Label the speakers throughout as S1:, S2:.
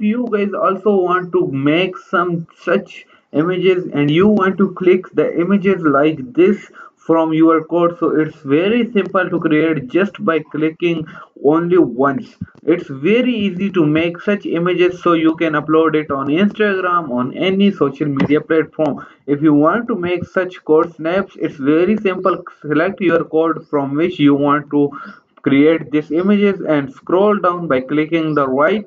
S1: you guys also want to make some such images and you want to click the images like this from your code, so it's very simple to create just by clicking only once. It's very easy to make such images so you can upload it on Instagram, on any social media platform. If you want to make such code snaps, it's very simple. Select your code from which you want to create these images and scroll down by clicking the right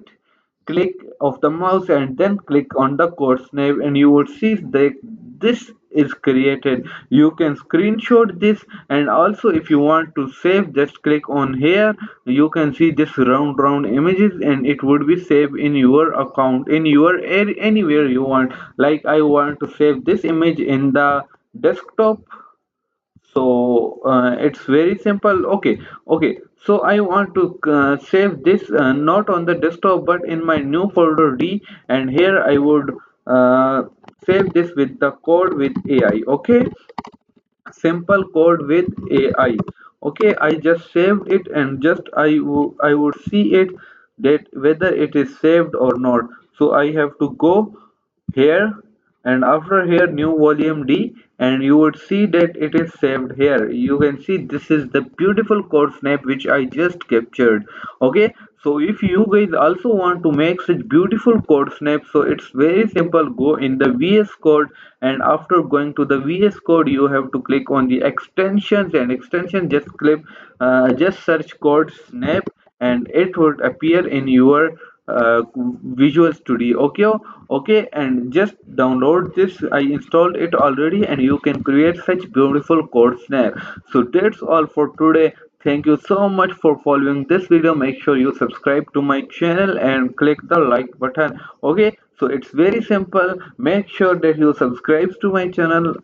S1: click of the mouse and then click on the code snap, and you will see that this is created. You can screenshot this, and also if you want to save, just click on here. You can see this round images and it would be saved in your account, in your anywhere you want. Like I want to save this image in the desktop, so it's very simple. Okay, so I want to save this not on the desktop but in my new folder D, and here I would uh, save this with the code with AI. Okay, simple code with AI. Okay, I just saved it, and just I would see it that whether it is saved or not. So I have to go here, and after here new volume D, and you would see that it is saved here. You can see this is the beautiful code snap which I just captured. Okay, so if you guys also want to make such beautiful code snaps, so it's very simple. Go in the VS Code, and after going to the VS Code you have to click on the extensions, and extension just click just search code snap, and it would appear in your Visual Studio. Okay, and just download this. I installed it already, and you can create such beautiful code snap. So that's all for today. Thank you so much for following this video. Make sure you subscribe to my channel and click the like button. Okay, so it's very simple. Make sure that you subscribe to my channel.